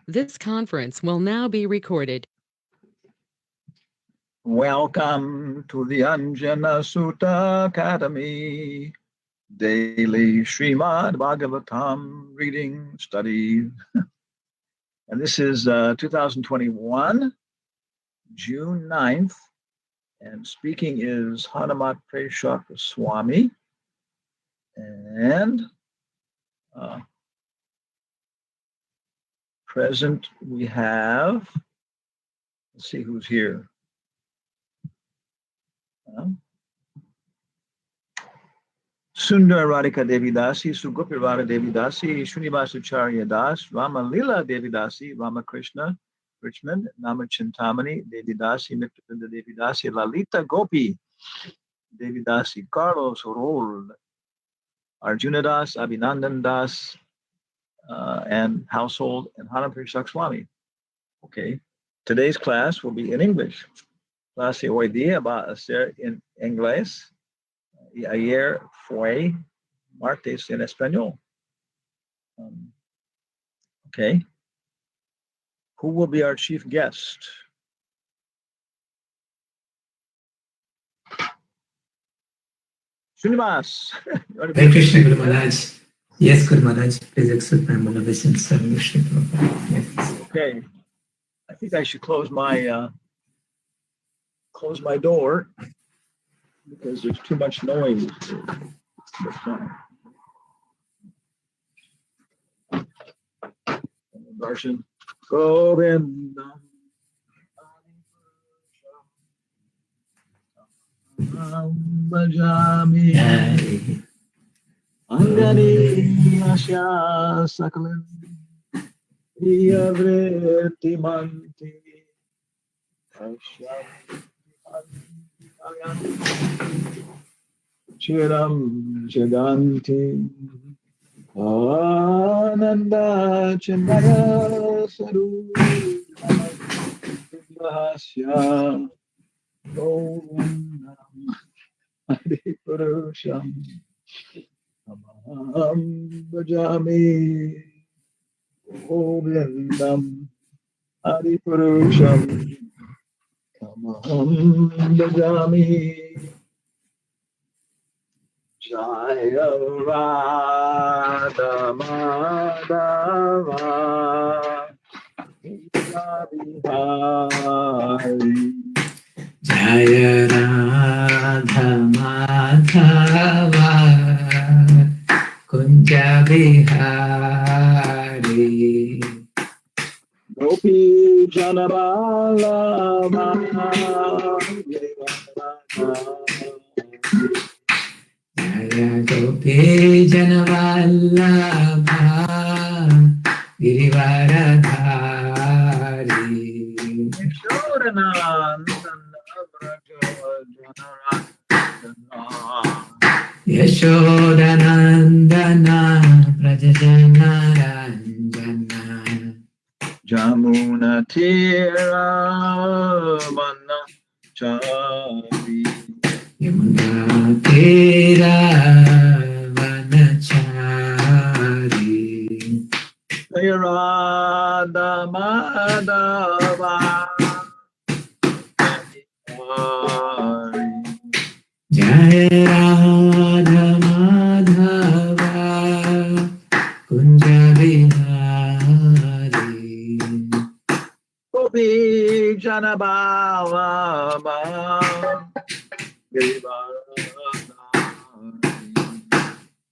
This conference will now be recorded. Welcome to the Anjana Sutta Academy, daily Srimad Bhagavatam reading study. And this is 2021, June 9th, and speaking is Hanumatpresaka Swami. And present we have, let's see who's here. Sundar Radhika Devi Dasi, Sugopirvara Devi Dasi, Srinivasacharya Das, Rama Lila Devi Dasi, Ramakrishna, Richmond, Namachintamani Devi Dasi, Mitrinda Devi Dasi, Lalita Gopi Devi Dasi, Carlos Rol, Arjuna Das, Abhinandan Das, and household, and Hanumatpresaka Swami. Okay, today's class will be in English. Clase hoy día va a ser en inglés y ayer fue martes en español. Okay. Who will be our chief guest? Srinivas. Hare Krishna, Guru Maharaj. Yes, Guru Maharaj. Please accept my humble obeisance. Okay. I think I should close my door because there's too much noise. Darshan. Govinda. Bhajami. Angani Asya Sakalan. Yavriti Manti. Chiram Jaganti Ananda Chandaya Sarubhasya Govindam Adipurusham Amaham Bhajami Govindam Adipurusham Kamaham Bhajami Jaya Radha Madhava Kunja Bihari Jaya Radha Madhava Kunja Bihari Gopi Janabala Jaya Gopi Janavallabha Girivaradhari Yashodanandana Brajajanaranjana Jamuna Tira Mana Chari Yamuna Tira Vanachari Radha Madhava Jaya Radha Madhava Kunja Bihari Gopi Janabala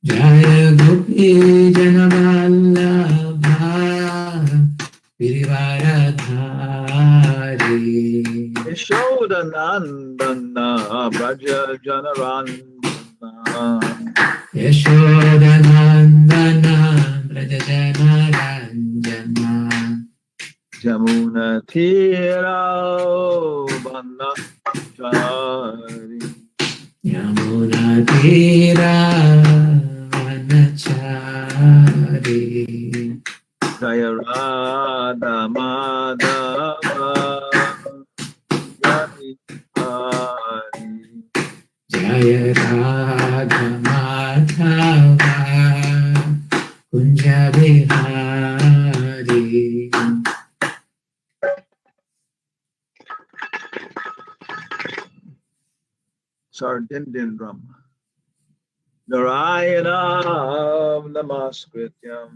Jaya Gopi Janavallabha Girivaradhari Yashodanandana Braja Janarandana Yashodanandana Brajajanaranjana Jamuna Tira Bana Chari Yamuna Tira Vanachari Jaya Radha Madhava Yami Hari Jaya Radha Madhava Kunja Bihari Sardindindram. Narayanam namaskrityam.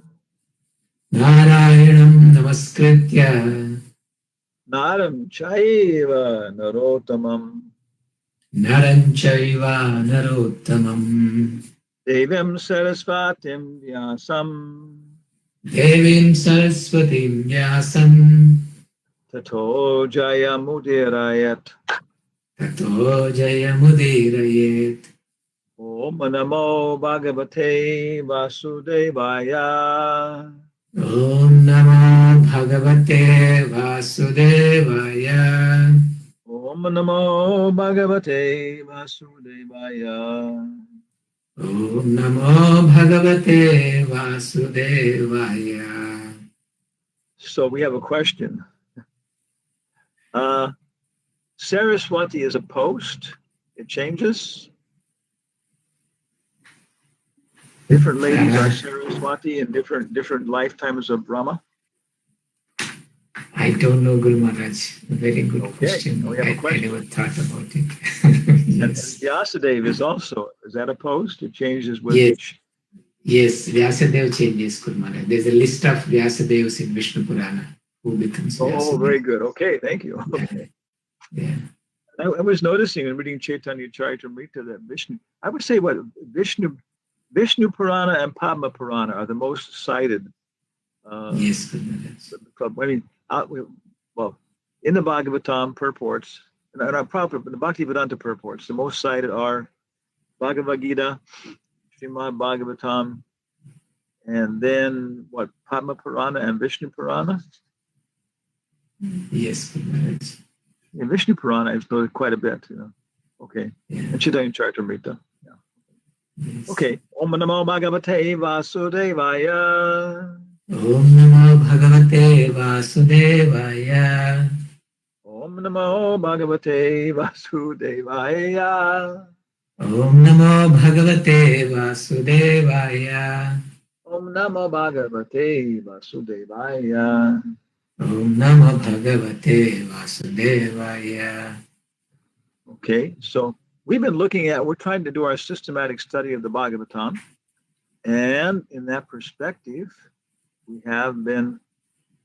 Narayanam namaskritya. Naram chaiva narotamam. Naram chaiva narottamam. Devam sarasvatim vyasam. Devim saraswatim vyasam. Tato jayamudirayat. Tato jayamudirayet. Om namo bhagavate vasudevaya. Om Namo Bhagavate Vasudevaya. Om namo bhagavate vasudevaya. Om Namo Bhagavate Vasudevaya. So we have a question. Saraswati is a post. It changes. Different ladies are Saraswati in different lifetimes of Brahma. I don't know, Guru Maharaj. Very good Okay, question. we have a I question. never thought about it. And Yes. Vyasadeva is that a post? It changes with Yes. each. Yes. Vyasadeva changes, Guru Maharaj. There's a list of Vyasadevas in Vishnu Purana who becomes Oh, very Vyasadeva. good. Okay, thank you. Yeah. Okay. Yeah. I was noticing in reading Chaitanya Charitamrita that I would say Vishnu Purana and Padma Purana are the most cited. Yes, Guru Maharaj. I mean, well, in the Bhagavatam purports, not proper, but the Bhaktivedanta purports, the most cited are Bhagavad Gita, Srimad Bhagavatam, and then what, Padma Purana and Vishnu Purana? Yes, Guru Maharaj. In Vishnu Purana, I've noted quite a bit, Okay. Yeah. And Chaitanya Charitamrita. Yeah. Yes. Okay. Om Namo Bhagavate Vasudevaya. Om Namo Bhagavate Vasudevaya. Om Namo Bhagavate Vasudevaya. Om Namo Bhagavate Vasudevaya. Om Namo Bhagavate Vasudevaya. Om Namo Bhagavate Vasudevaya. Okay, so we're trying to do our systematic study of the Bhagavatam. And in that perspective, we have been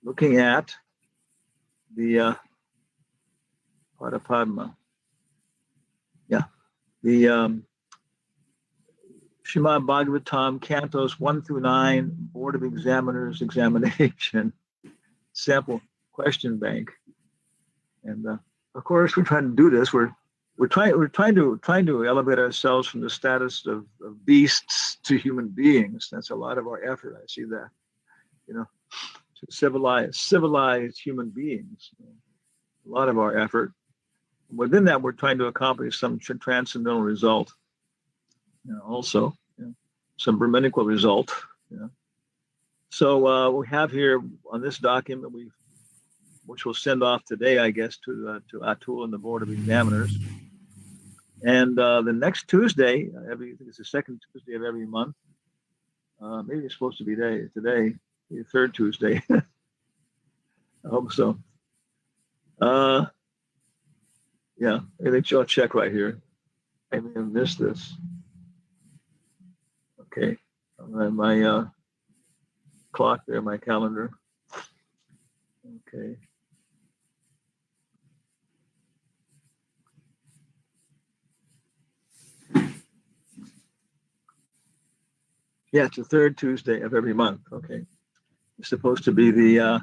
looking at the Padma. Yeah, the Srimad Bhagavatam, Cantos 1 through 9, Board of Examiners examination, sample question bank. And of course, we're trying to do this. We're trying to elevate ourselves from the status of beasts to human beings. That's a lot of our effort. I see that, to civilized human beings. A lot of our effort. Within that, we're trying to accomplish some transcendental result. Also, some Brahminical result. So we have here on this document which we'll send off today, I guess, to Atul and the Board of Examiners. And the next Tuesday, I think it's the second Tuesday of every month. Maybe it's supposed to be today, the third Tuesday. I hope so. Yeah, I think I'll check right here. I may have missed this. Okay, my clock there, my calendar. Okay. Yeah, it's the third Tuesday of every month. Okay. It's supposed to be the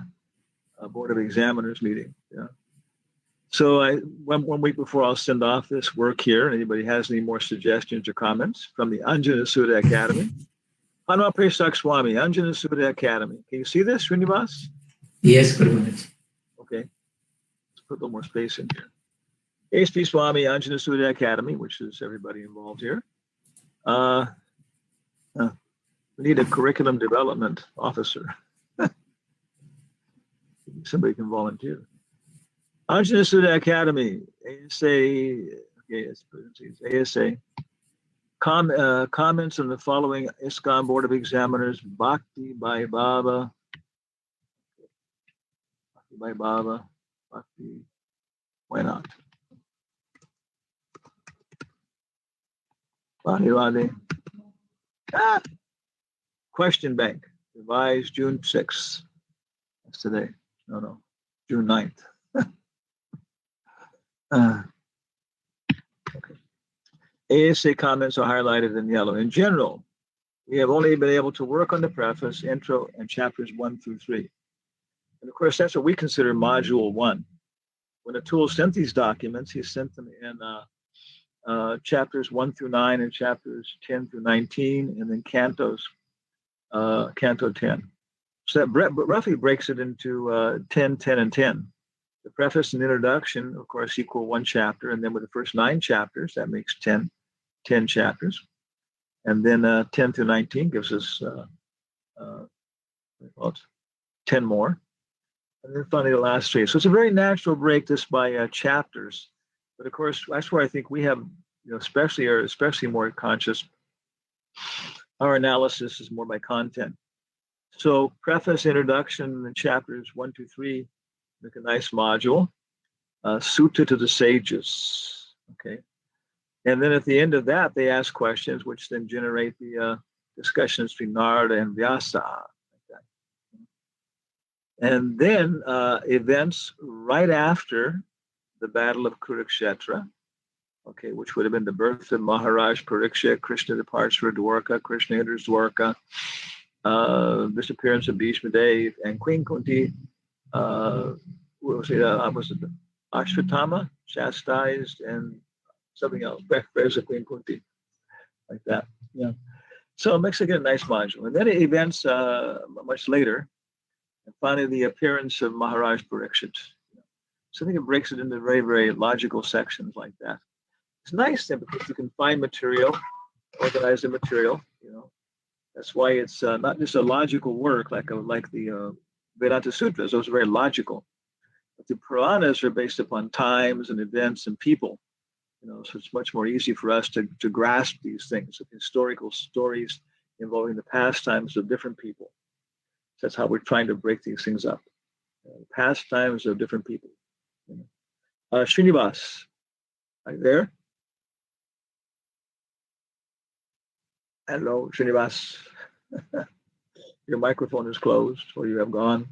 Board of Examiners meeting. Yeah. So one week before I'll send off this work here. Anybody has any more suggestions or comments from the Anjana Sudha Academy? Hanumatpresaka Swami, Anjana Sudha Academy. Can you see this, Srinivas? Yes, Guru Maharaj. Okay. Let's put a little more space in here. HP Swami, Anjana Sudha Academy, which is everybody involved here. We need a curriculum development officer. Somebody can volunteer. Anjana Sudha Academy, ASA. Comments on the following ISKCON Board of Examiners, Bhakti by Baba. Bhakti, why not? Radhe Radhe. Question bank, revised June 6th. That's today. No, June 9th. Okay. ASA comments are highlighted in yellow. In general, we have only been able to work on the preface, intro, and chapters 1 through 3. And of course, that's what we consider module 1. When Atul sent these documents, he sent them in chapters 1 through 9 and chapters 10 through 19, and then canto 10. So that roughly breaks it into 10, 10, and 10. The preface and introduction, of course, equal 1 chapter, and then with the first 9 chapters, that makes 10 chapters. And then 10 through 19 gives us 10 more. And then finally the last 3. So it's a very natural break this by chapters. But of course, that's where I think we have, especially more conscious. Our analysis is more by content. So preface, introduction, and chapters 1 to 3 make a nice module. Sutta to the sages. Okay. And then at the end of that, they ask questions, which then generate the discussions between Narada and Vyasa. And then events right after the Battle of Kurukshetra, okay, which would have been the birth of Maharaj Parikshit, Krishna departs for Dwarka, Krishna enters Dwarka, disappearance of Bhishma Dev, and Queen Kunti, was it Ashwatthama, chastised, and something else, prayers of Queen Kunti, like that. Yeah. So it makes again a nice module. And then events much later, and finally the appearance of Maharaj Parikshit. So I think it breaks it into very, very logical sections like that. It's nice then because you can find material, organize the material. That's why it's not just a logical work like the Vedanta Sutras. Those are very logical. But the Puranas are based upon times and events and people. So it's much more easy for us to grasp these things, historical stories involving the pastimes of different people. So that's how we're trying to break these things up. Pastimes of different people. Srinivas, are you there? Hello, Srinivas. Your microphone is closed, or you have gone.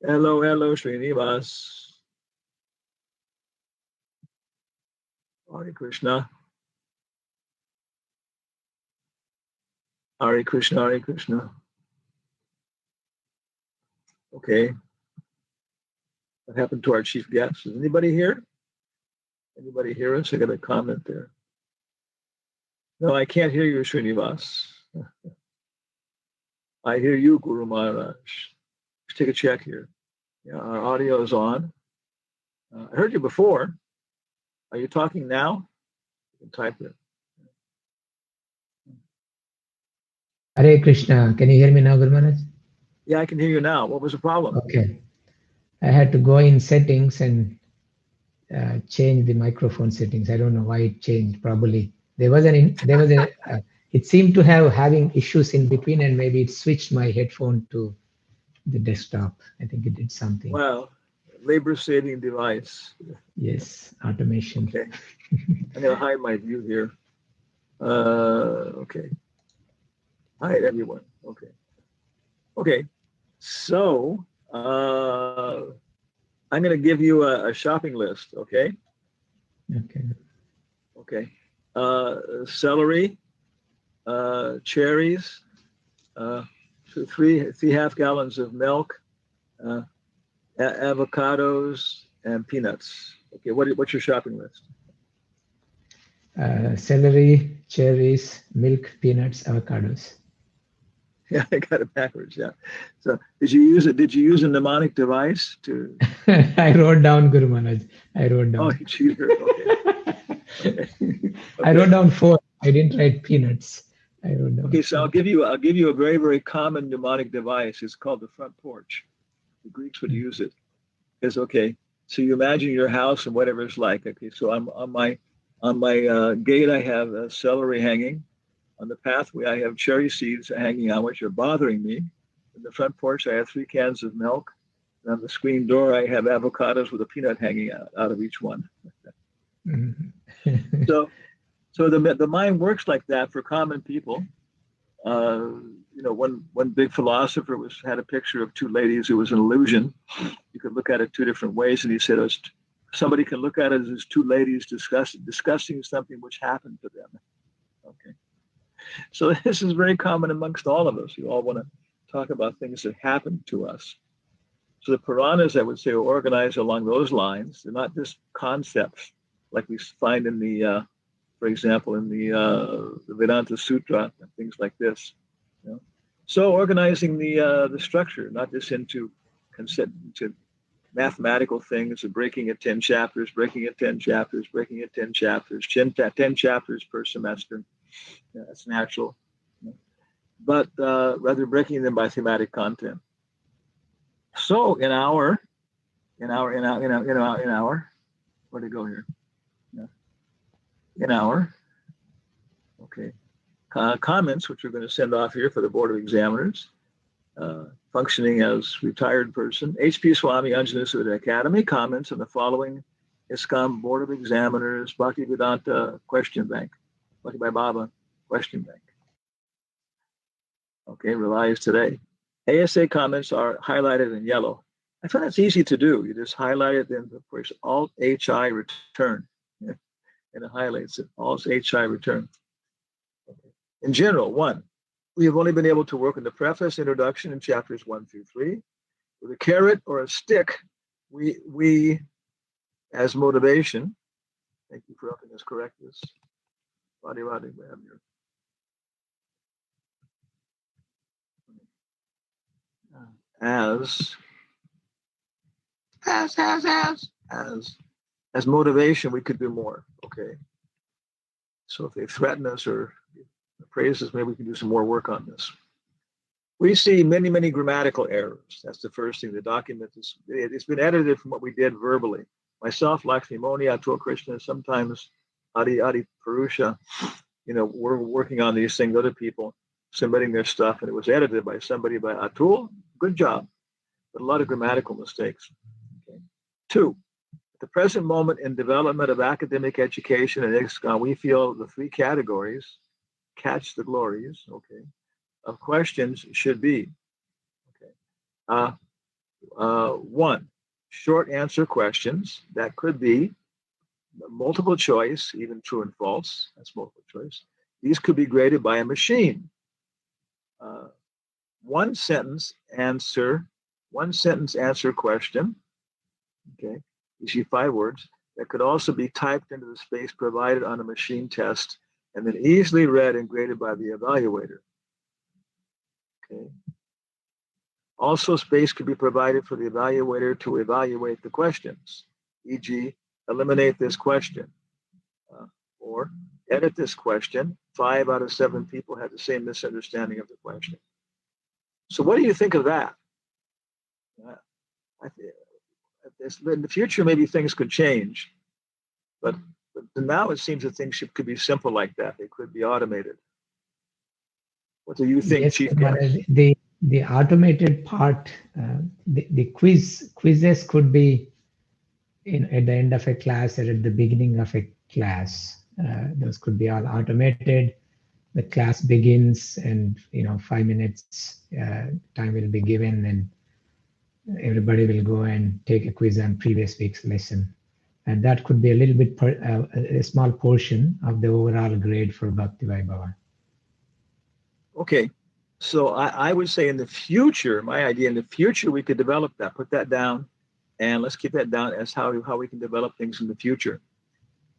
Hello, Srinivas. Hare Krishna. Hare Krishna, Hare Krishna. Okay. What happened to our chief guest? Is anybody here? Anybody hear us? I got a comment there. No, I can't hear you, Srinivas. I hear you, Guru Maharaj. Let's take a check here. Yeah, our audio is on. I heard you before. Are you talking now? You can type it. Hare Krishna. Can you hear me now, Guru Maharaj? Yeah, I can hear you now. What was the problem? Okay. I had to go in settings and change the microphone settings. I don't know why it changed. Probably it seemed to having issues in between, and maybe it switched my headphone to the desktop. I think it did something. Wow, labor-saving device. Yes, automation. Okay, I'm gonna hide my view here. Okay, hide everyone. Okay. So I'm gonna give you a shopping list. Okay. Celery, cherries, 3 half gallons of milk, avocados, and peanuts. Okay, what's your shopping list? Celery, cherries, milk, peanuts, avocados. Yeah, I got it backwards. Yeah. So did you use a mnemonic device to? I wrote down, Guru Maharaj. I wrote down. Oh, you cheater. Okay. I wrote down 4. I didn't write peanuts. I wrote down. Okay, so I'll give you a very, very common mnemonic device. It's called the front porch. The Greeks would use it. It's okay. So you imagine your house and whatever it's like. Okay, so I'm on my gate. I have celery hanging. On the pathway, I have cherry seeds hanging out, which are bothering me. In the front porch, I have 3 cans of milk. And on the screen door, I have avocados with a peanut hanging out of each one. Mm-hmm. So the mind works like that for common people. One big philosopher had a picture of two ladies who was an illusion. You could look at it two different ways, and he said somebody can look at it as two ladies discussing something which happened to them. Okay, so this is very common amongst all of us. You all want to talk about things that happened to us. So the Puranas, I would say, are organized along those lines. They're not just concepts like we find in for example, in the Vedanta Sutra and things like this. So organizing the structure, not just into mathematical things, and breaking it 10 chapters, breaking it 10 chapters, breaking it 10 chapters, 10 chapters per semester. Yeah, that's natural. But rather breaking them by thematic content. So in our, where'd it go here? Yeah. In our, okay, comments, which we're going to send off here for the Board of Examiners, functioning as retired person, H.P. Swami, Anjanusudaya Academy, comments on the following ISKCON Board of Examiners, Bhaktivedanta Question Bank, Bhakti by Baba Question Bank. Okay, revised today. ASA comments are highlighted in yellow. I find that's easy to do. You just highlight it, then of course Alt-HI return. Yeah. And it highlights it, Alt-HI return. Okay. In general, 1, we have only been able to work on the preface introduction in chapters 1 through 3. With a carrot or a stick, we as motivation, thank you for helping us correct this. Radhe, we have your as motivation, we could do more. Okay. So if they threaten us or praise us, maybe we can do some more work on this. We see many, many grammatical errors. That's the first thing. The document it's been edited from what we did verbally. Myself, Lakshmi Moni, Atul Krishna, sometimes Adi Purusha, we're working on these things, other people submitting their stuff, and it was edited by somebody by Atul. Good job. But a lot of grammatical mistakes. Okay. 2, at the present moment in development of academic education and ISKCON, we feel the 3 categories, catch the glories, okay, of questions should be, okay, 1, short answer questions that could be multiple choice, even true and false. That's multiple choice. These could be graded by a machine. 1 sentence answer question. Okay, you see 5 words that could also be typed into the space provided on a machine test and then easily read and graded by the evaluator. Okay. Also, space could be provided for the evaluator to evaluate the questions, e.g., eliminate this question or edit this question. 5 out of 7 people had the same misunderstanding of the question. So what do you think of that? In the future, maybe things could change, but now it seems that things could be simple like that. They could be automated. What do you think, Yes, Chief Guest? The automated part, the quizzes could be at the end of a class or at the beginning of a class. Those could be all automated. The class begins, and 5 minutes time will be given, and everybody will go and take a quiz on previous week's lesson, and that could be a little bit a small portion of the overall grade for Bhakti Vaibhava. Okay, so I would say in the future, my idea in the future, we could develop that, put that down, and let's keep that down as how we can develop things in the future.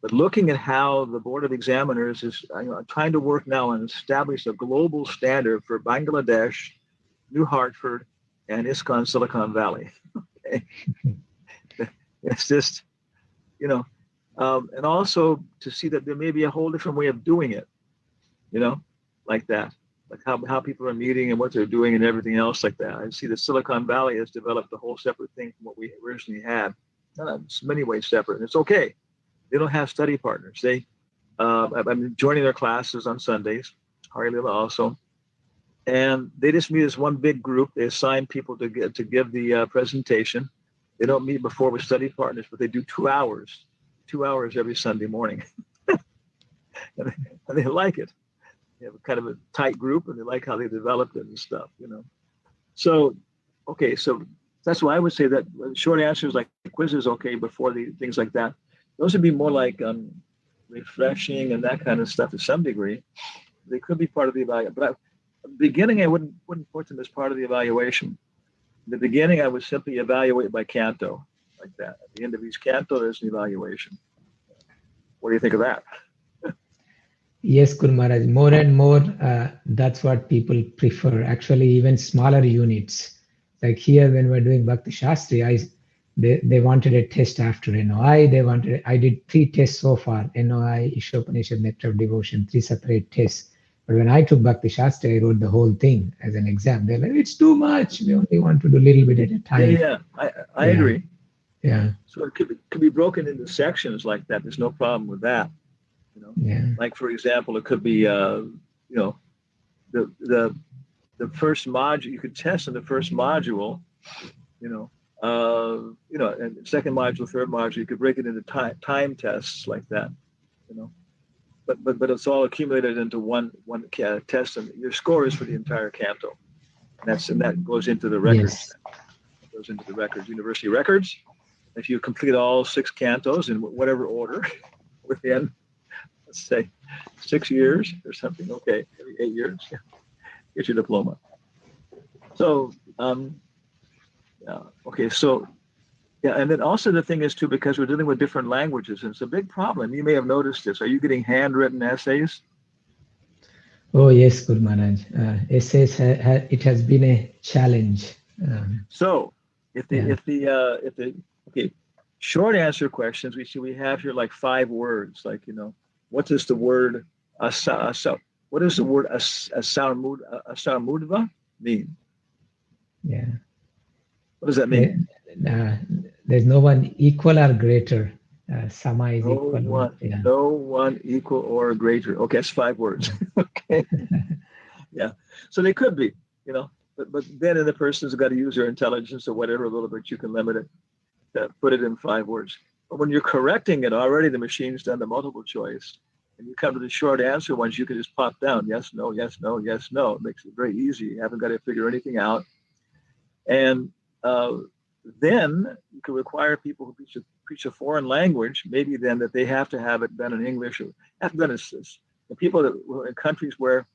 But looking at how the Board of Examiners is trying to work now and establish a global standard for Bangladesh, New Hartford, and ISKCON Silicon Valley. Okay. It's just, and also to see that there may be a whole different way of doing it, like that. Like how people are meeting and what they're doing and everything else like that. I see that Silicon Valley has developed a whole separate thing from what we originally had. It's many ways separate, and it's okay. They don't have study partners. I'm joining their classes on Sundays, Hari Lila also, and they just meet as one big group. They assign people to give the presentation. They don't meet before with study partners, but they do 2 hours every Sunday morning. and they like it. They have a kind of a tight group, and they like how they developed it and stuff, you know. So, okay, so that's why I would say that short answers like quizzes, okay, before the things like that, those would be more like refreshing and that kind of stuff to some degree. They could be part of the evaluation, but beginning, I wouldn't put them as part of the evaluation. In the beginning, I would simply evaluate by canto, like that. At the end of each canto, there's an evaluation. What do you think of that? Yes, Guru Maharaj, more and more, that's what people prefer. Actually, even smaller units. Like here, when we're doing Bhakti Shastri, they wanted a test after NOI. I did 3 tests so far: NOI, Ishopanishad, Nectar of Devotion, 3 separate tests. But when I took Bhakti Shastri, I wrote the whole thing as an exam. They're like, it's too much. We only want to do a little bit at a time. Yeah, I agree. Yeah. So it could be broken into sections like that. There's no problem with that. You know, Yeah. like for example, it could be you know, the first module you could test in the first module. You know, and second module, third module, you could break it into time tests like that. You know, but it's all accumulated into one test, and your score is for the entire canto. And that goes into the records. Yes. It goes into the records, university records. If you complete all 6 cantos in whatever order within, let's say, 6 years or something, okay, every 8 years, get your diploma. So, okay, so, yeah, and then also the thing is too, because we're dealing with different languages, and it's a big problem. You may have noticed this. Are you getting handwritten essays? Oh yes, Guru Maharaj. Essays it has been a challenge. So, if the okay, short answer questions, we have here like 5 words, like, you know, what is the word what does the word asamudva mean? Yeah. What does that mean? There's no one equal or greater. Sama is equal. No one equal or greater. Okay, that's 5 words. Okay. Yeah. So they could be, you know, but then the person's got to use their intelligence or whatever a little bit. You can limit it, put it in 5 words. But when you're correcting it already, the machine's done the multiple choice, and you come to the short answer ones, you can just pop down yes, no, yes, no, yes, no. It makes it very easy. You haven't got to figure anything out. And then you can require people who preach a foreign language, maybe then that they have to have it done in English or have to done the people that were in countries where,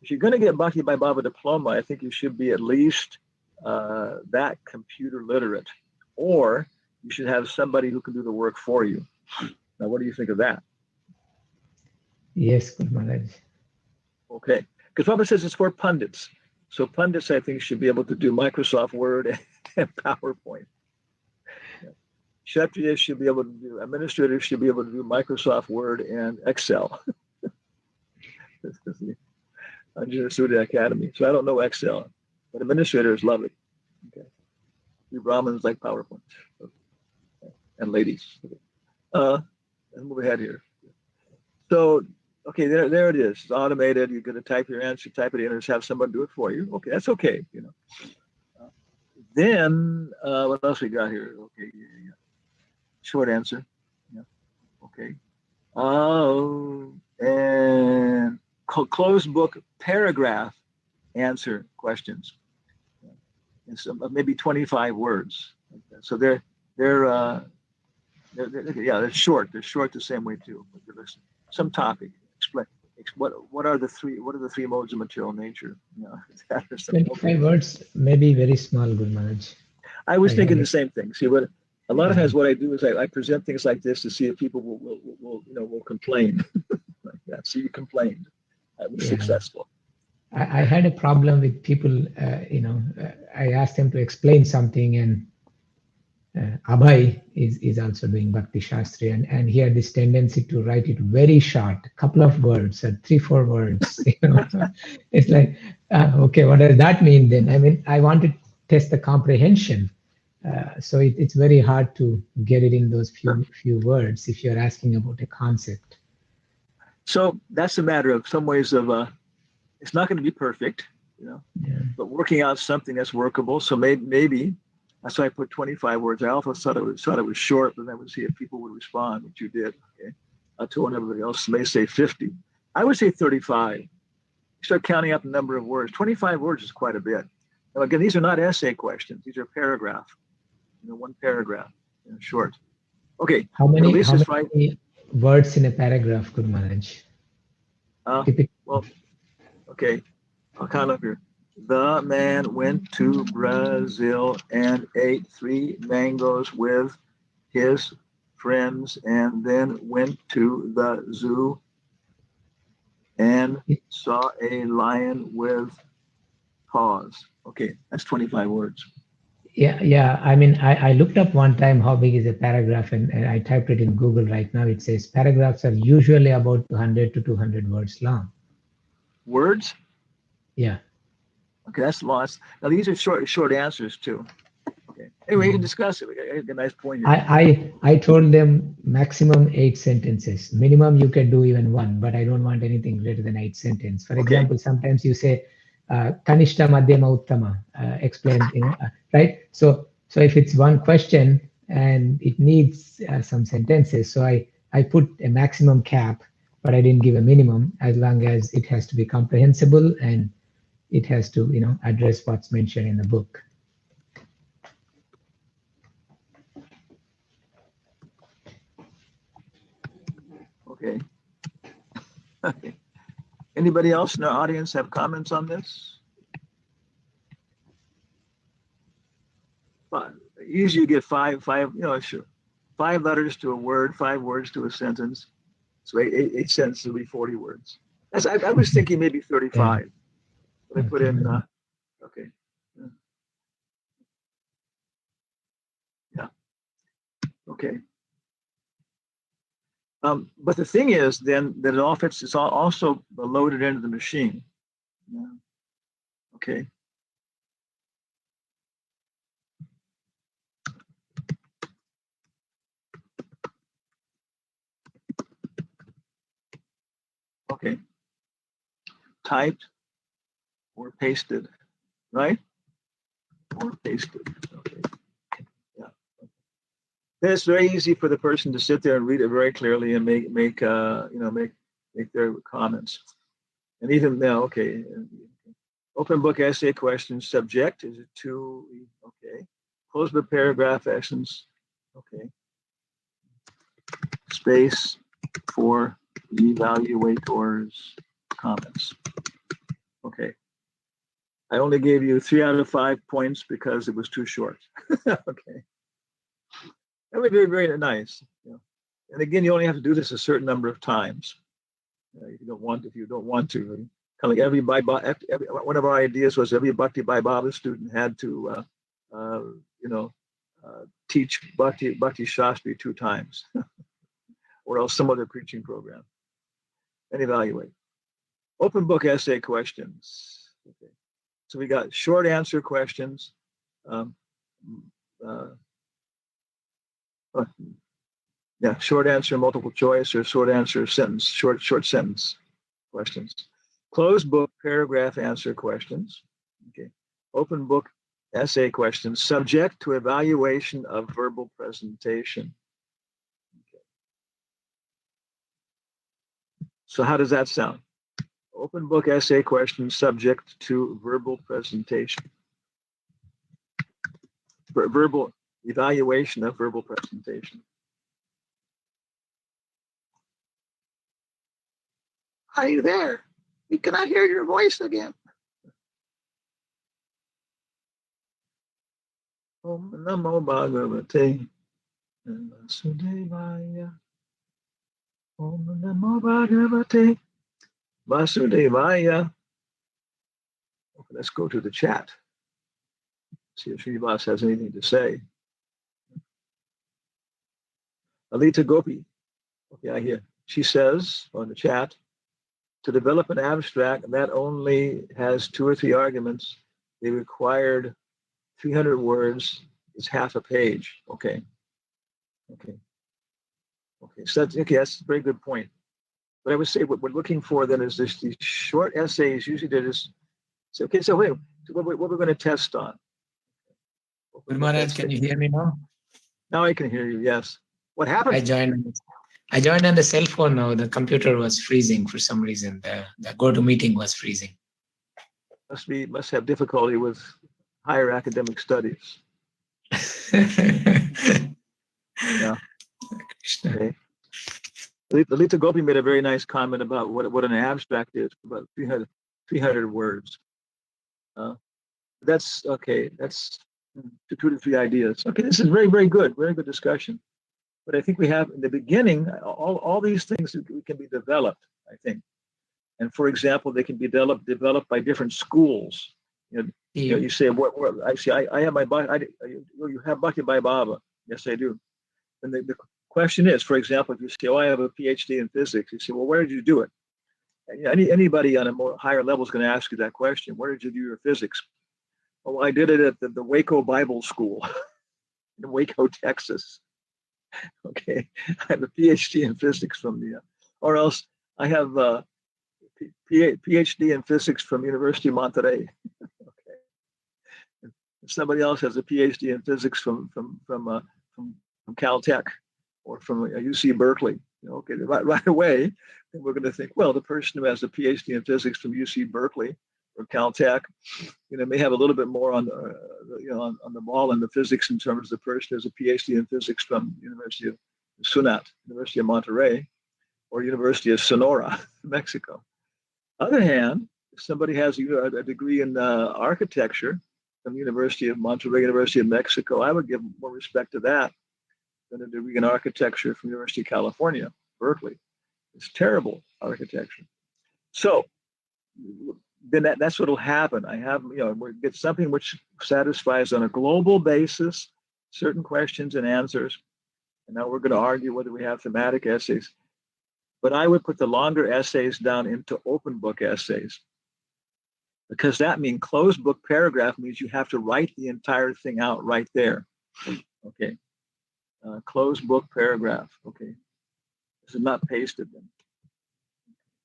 if you're going to get Bhakti by Baba diploma, I think you should be at least that computer literate, or you should have somebody who can do the work for you. Now, what do you think of that? Yes, Guru Maharaj. Okay, because Baba says it's for pundits. So pundits, I think, should be able to do Microsoft Word and PowerPoint. Kshatriyas should be able to do, administrators should be able to do Microsoft Word and Excel. Anjana Surya Academy. So I don't know Excel, but administrators love it. Okay. We Brahmins like PowerPoint. Okay. And ladies. Okay. Let's move ahead here. So, okay, there it is. It's automated. You're going to type your answer, type it in, and just have someone do it for you. Okay, that's okay. You know. Then what else we got here? Okay, yeah. Short answer. Yeah. Okay. And closed book paragraph answer questions. And so maybe 25 words. So they're short. They're short the same way too. Some topic. Explain what are the three modes of material nature? You know, 25 words, maybe very small, Guru Maharaj. I was thinking the same thing. See, what a lot of times what I do is I present things like this to see if people will complain. Like that. So you complained. I was successful. I had a problem with people. I asked them to explain something, and Abhay is also doing Bhakti Shastri, and he had this tendency to write it very short, a couple of words, 3-4 words. You know, it's like, okay, what does that mean then? I mean, I want to test the comprehension, so it's very hard to get it in those few words if you're asking about a concept. So that's a matter of some ways of it's not going to be perfect, you know, but working out something that's workable. So maybe. That's why I put 25 words. I also thought it was short, but then I would see if people would respond, which you did. Okay. I told everybody else, they say 50. I would say 35. Start counting up the number of words. 25 words is quite a bit. Now, again, these are not essay questions. These are paragraph, one paragraph, short. Okay, How many Lisa's right. words in a paragraph, Guru Maharaj? Well, okay, I'll count up here. The man went to Brazil and ate 3 mangoes with his friends and then went to the zoo and saw a lion with paws. Okay, that's 25 words. Yeah. I mean, I looked up one time how big is a paragraph, and I typed it in Google right now. It says paragraphs are usually about 100 to 200 words long. Words? Yeah. Okay, that's lost. Now these are short answers too. Okay. Anyway, you can discuss it. We got a nice point here. I told them maximum 8 sentences. Minimum you can do even 1, but I don't want anything greater than 8 sentences. For example, sometimes you say Kanishta Madhyama Uttama, explain, right? So if it's one question and it needs some sentences, so I put a maximum cap, but I didn't give a minimum, as long as it has to be comprehensible and it has to, address what's mentioned in the book. Okay. Anybody else in our audience have comments on this? Usually you get five, sure. 5 letters to a word, 5 words to a sentence. So 8 sentences will be 40 words. I was thinking maybe 35. Yeah. But I put in, okay. Yeah. Okay. But the thing is then that it all fits, it's all also loaded into the machine. Yeah. Okay. Okay. Typed or pasted, right? Or pasted. Okay. Yeah. Then it's very easy for the person to sit there and read it very clearly and make their comments. And even now, okay. Open book essay questions. Subject is it to? Okay. Closed book paragraph essence. Okay. Space for evaluators' comments. Okay. I only gave you 3 out of 5 points because it was too short. Okay. That would be very, very nice. And again, you only have to do this a certain number of times. If you don't want to. Kind of like one of our ideas was every Bhakti Bhai Baba student had to, teach Bhakti Shastri 2 times, or else some other preaching program, and evaluate. Open book essay questions. Okay. So we got short answer questions. Short answer, multiple choice, or short answer sentence, short sentence questions. Closed book paragraph answer questions. Okay. Open book essay questions subject to evaluation of verbal presentation. Okay. So how does that sound? Open book essay questions subject to verbal presentation. Verbal evaluation of verbal presentation. Are you there? We cannot hear your voice again. Om Namo Bhagavate Vasudevaya. Om Namo Bhagavate Vasudevaya. Okay, let's go to the chat. See if Srinivas has anything to say. Alita Gopi. Okay, I hear. She says on the chat, to develop an abstract that only has 2 or 3 arguments, they required 300 words. It's half a page. Okay. So that's a very good point. But I would say what we're looking for then is these short essays. Usually they just say, okay, so wait, what we're going to test on. Guru Maharaj, can you hear me now? Now I can hear you. Yes. What happened? I joined I joined on the cell phone now. The computer was freezing for some reason. The GoToMeeting was freezing. Must have difficulty with higher academic studies. Yeah. Okay. Lita Gopi made a very nice comment about what an abstract is, about 300 words. That's okay. That's 2 to 3 ideas. Okay, this is very, very good discussion. But I think we have in the beginning, all these things can be developed, I think. And for example, they can be developed by different schools. You say, what I see, I have my bhakti, you have bhakti by Baba. Yes, I do. And the question is, for example, if you say, oh, I have a PhD in physics, you say, well, where did you do it? Anybody on a more higher level is going to ask you that question. Where did you do your physics? Oh, I did it at the Waco Bible School in Waco, Texas. Okay, I have a PhD in physics from or else I have a PhD in physics from University of Monterey. Okay, and somebody else has a PhD in physics from Caltech or from UC Berkeley. Okay, right away, then we're going to think, well, the person who has a PhD in physics from UC Berkeley or Caltech, may have a little bit more on on the ball in the physics in terms of the person who has a PhD in physics from University of SUNAT, University of Monterey, or University of Sonora, Mexico. On the other hand, if somebody has a degree in architecture from University of Monterey, University of Mexico, I would give more respect to that than a degree in architecture from University of California, Berkeley. It's terrible architecture. So then that's what will happen. I have, we get something which satisfies on a global basis certain questions and answers. And now we're going to argue whether we have thematic essays. But I would put the longer essays down into open book essays, because that means closed book paragraph means you have to write the entire thing out right there. Okay. Closed book paragraph. Okay. This is not pasted then.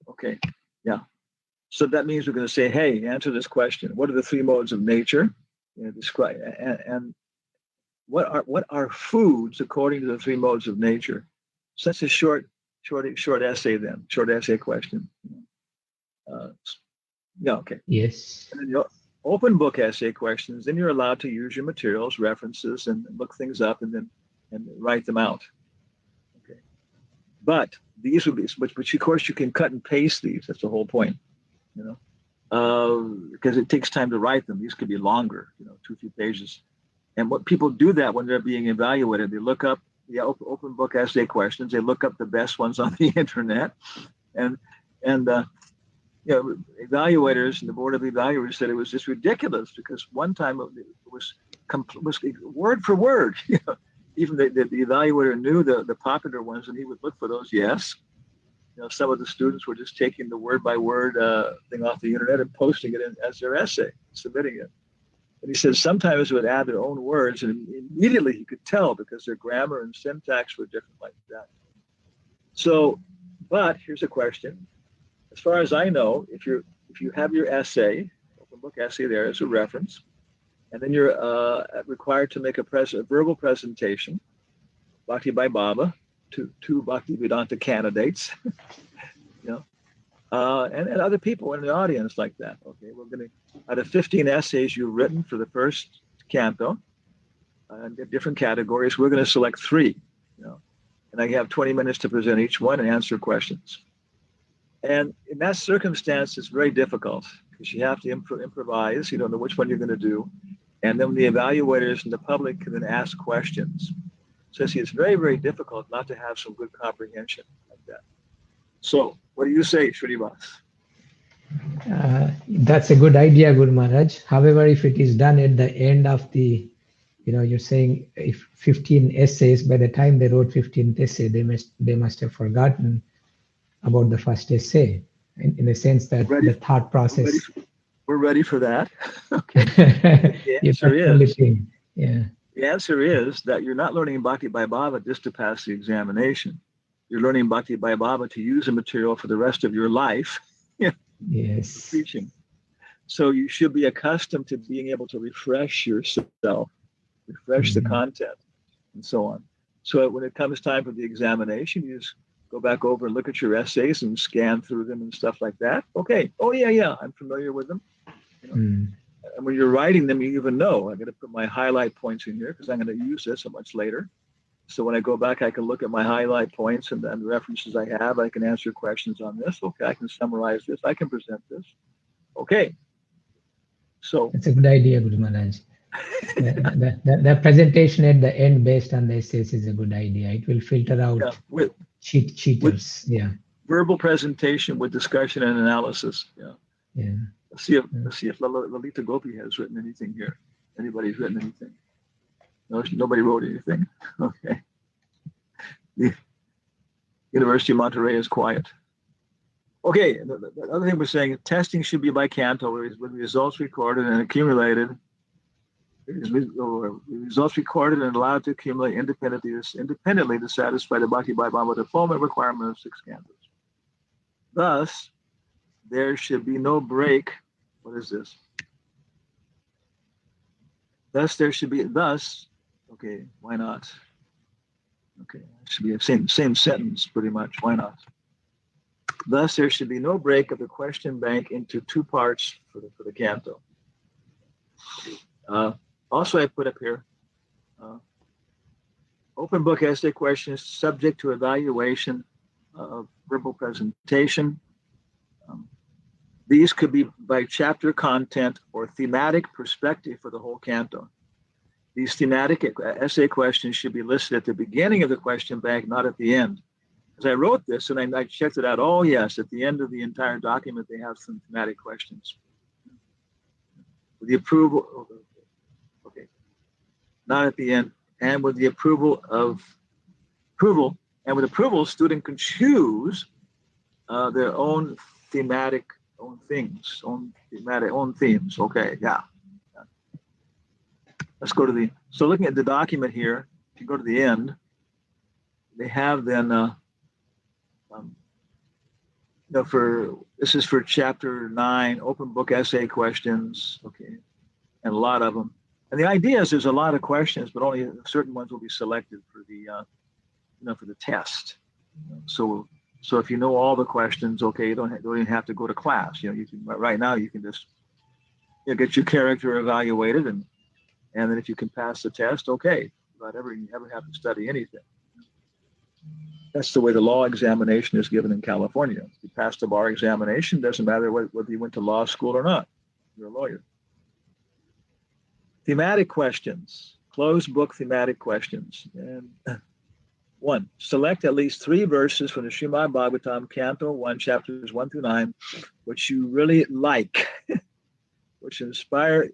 Okay. Yeah. So that means we're going to say, hey, answer this question. What are the 3 modes of nature? Describe and what are foods according to the 3 modes of nature? So that's a short essay then, short essay question. Yeah, okay. Yes. And then your open book essay questions, then you're allowed to use your materials, references, and look things up and write them out. Okay. But these would be, which of course you can cut and paste these. That's the whole point, because it takes time to write them. These could be longer, 2-3 pages. And what people do that when they're being evaluated, they look up the open book essay questions. They look up the best ones on the internet, and evaluators and the board of evaluators said it was just ridiculous because one time it was word for word. Even the evaluator knew the popular ones, and he would look for those. Yes, some of the students were just taking the word by word thing off the internet and posting it as their essay, submitting it. And he says sometimes they would add their own words, and immediately he could tell because their grammar and syntax were different like that. So, but here's a question. As far as I know, if you have your essay, open book essay there as a reference, and then you're required to make a verbal presentation, Bhakti by Baba, to 2 Bhakti Vedanta candidates, and other people in the audience like that. Okay, we're going to, out of 15 essays you've written for the first canto, and different categories, we're going to select 3, and I have 20 minutes to present each one and answer questions. And in that circumstance, it's very difficult because you have to improvise. You don't know which one you're going to do. And then the evaluators and the public can then ask questions. So see, it's very, very difficult not to have some good comprehension like that. So what do you say, Srinivas? That's a good idea, Guru Maharaj. However, if it is done at the end of the, you're saying if 15 essays, by the time they wrote 15th essay, they must have forgotten about the first essay, in the sense that the thought process. We're ready for that. Okay. The answer is that you're not learning Bhakti by Baba just to pass the examination. You're learning Bhakti by Baba to use the material for the rest of your life. Yes. Preaching. So you should be accustomed to being able to refresh yourself, refresh the content, and so on. So when it comes time for the examination, you just go back over and look at your essays and scan through them and stuff like that. Okay. Oh yeah, I'm familiar with them. You know? And when you're writing them, you even know I'm going to put my highlight points in here because I'm going to use this so much later. So when I go back, I can look at my highlight points and the references I have. I can answer questions on this. Okay, I can summarize this. I can present this. Okay. So that's a good idea, Guru Maharaj. The presentation at the end based on the essays is a good idea. It will filter out cheaters. With verbal presentation with discussion and analysis. Yeah. Let's see if Lalita Gopi has written anything here. Anybody's written anything? No, nobody wrote anything. Okay. The University of Monterey is quiet. Okay. The other thing we're saying, testing should be by canto with results recorded and accumulated. Results recorded and allowed to accumulate independently to satisfy the Bhakti Bhagavad diploma requirement of 6 cantos. Thus, there should be no break. What is this? Okay, why not? Okay, it should be the same sentence pretty much. Why not? Thus, there should be no break of the question bank into 2 parts for the canto. Also, I put up here, open book essay questions subject to evaluation of verbal presentation. These could be by chapter content or thematic perspective for the whole canto. These thematic essay questions should be listed at the beginning of the question bank, not at the end. As I wrote this and I checked it out, oh yes, at the end of the entire document, they have some thematic questions. With the approval, okay, not at the end, and with the approval, student can choose their own thematic, own themes. Okay, yeah. Let's go to so looking at the document here, if you go to the end, they have then, this is for chapter 9, open book essay questions, okay, and a lot of them. And the idea is there's a lot of questions, but only certain ones will be selected for the test. So if you know all the questions, okay, you don't even have to go to class. You can right now you can just get your character evaluated, and then if you can pass the test, okay, you never have to study anything. That's the way the law examination is given in California. If you pass the bar examination, doesn't matter whether you went to law school or not. You're a lawyer. Thematic questions, closed book thematic questions. And 1, select at least 3 verses from the Srimad Bhagavatam, Canto 1, chapters 1 through 9, which you really like, which inspire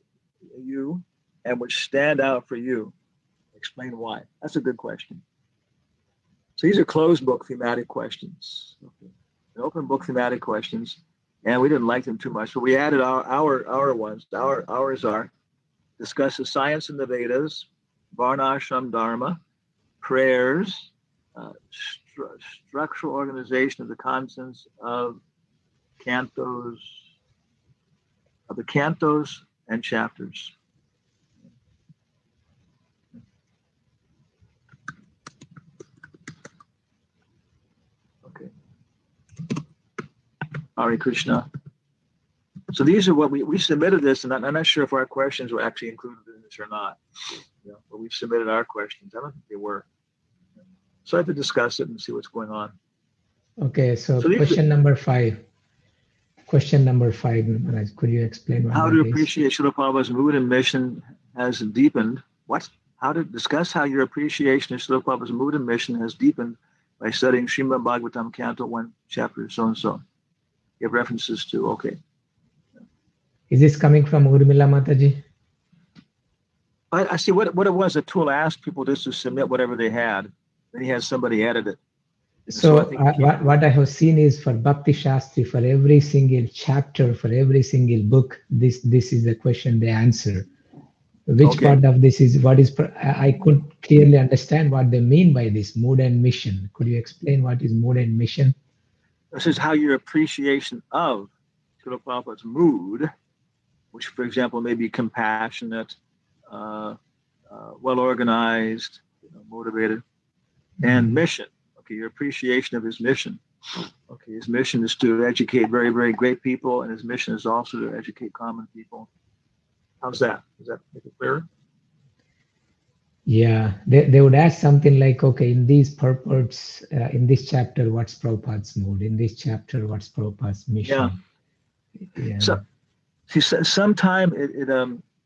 you and which stand out for you. Explain why. That's a good question. So these are closed book thematic questions. Okay. Open book thematic questions, and we didn't like them too much, but we added our ones. Ours are discuss the science in the Vedas, Varnashram Dharma, prayers, structural organization of the contents of the cantos and chapters. Okay. Hare Krishna. So these are what we submitted this, and I'm not sure if our questions were actually included in this or not. But we submitted our questions. I don't think they were. So I have to discuss it and see what's going on. Okay, so question number 5. Question number 5, Maharaj, could you explain what how that to is? appreciate Srila Prabhupada's mood and mission has deepened. What? How to discuss how your appreciation of Srila Prabhupada's mood and mission has deepened by studying Srimad Bhagavatam, Canto 1, chapter so-and-so. Give references to, okay. Is this coming from Urmila Mataji? I see what it was. The tool asked people just to submit whatever they had. Then he had somebody edit it. So what I have seen is for Bhakti Shastri, for every single chapter, for every single book, this is the question they answer. Which part of this is I could clearly understand what they mean by this mood and mission. Could you explain what is mood and mission? This is how your appreciation of Srila Prabhupada's mood, which, for example, may be compassionate, well organized, motivated, and mission. Okay, your appreciation of his mission. Okay, his mission is to educate very, very great people, and his mission is also to educate common people. How's that? Does that make it clearer? Yeah, they would ask something like, okay, in these purports, in this chapter, what's Prabhupada's mood? In this chapter, what's Prabhupada's Yeah. mission? Yeah. So, see, sometimes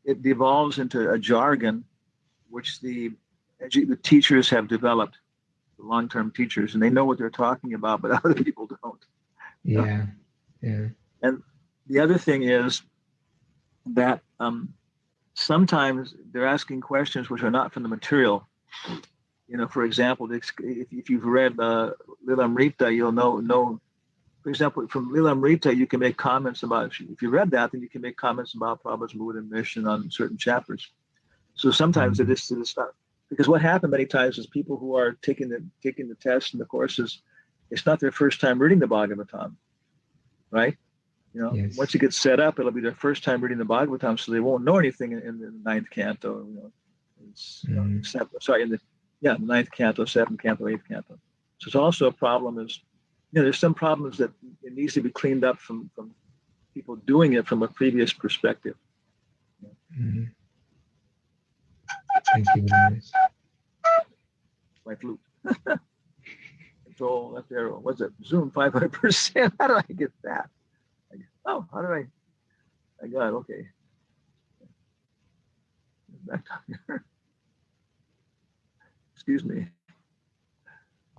it devolves into a jargon, which the teachers have developed, the long-term teachers, and they know what they're talking about, but other people don't. Yeah. Yeah. And the other thing is that sometimes they're asking questions which are not from the material. For example, if you've read Lilamrita, you'll know. For example, from Lilamrita, you can make comments about. If you read that, then you can make comments about Prabhupada's mood and mission on certain chapters. So sometimes it is not, because what happened many times is people who are taking the tests and the courses, it's not their first time reading the Bhagavatam, right? Yes. Once it gets set up, it'll be their first time reading the Bhagavatam, so they won't know anything in the ninth canto. In the ninth canto, seventh canto, eighth canto. So it's also a problem is, there's some problems that it needs to be cleaned up from people doing it from a previous perspective. Mhm. Thank you very much. My flute. Control left arrow. What's it? Zoom 500%. How did I get that? How did I got it. Okay. Back down here. Excuse me.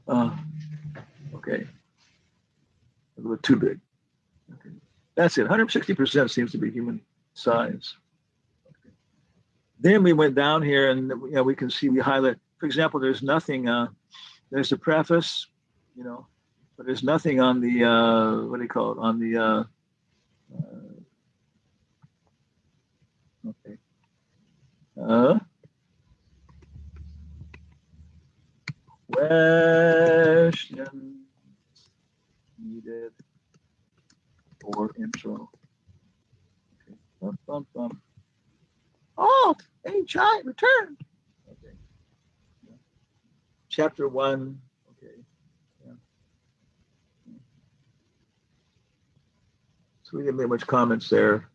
Okay. A little bit too big. Okay. That's it. 160% seems to be human size. Okay. Then we went down here and we can see we highlight, for example, there's nothing, there's the preface, but there's nothing on the, what do you call it, on the, okay. Questions needed for intro. Okay. Bum, bum, bum. Oh, HI returned. Okay. Yeah. Chapter 1. Okay. Yeah. So we didn't make much comments there.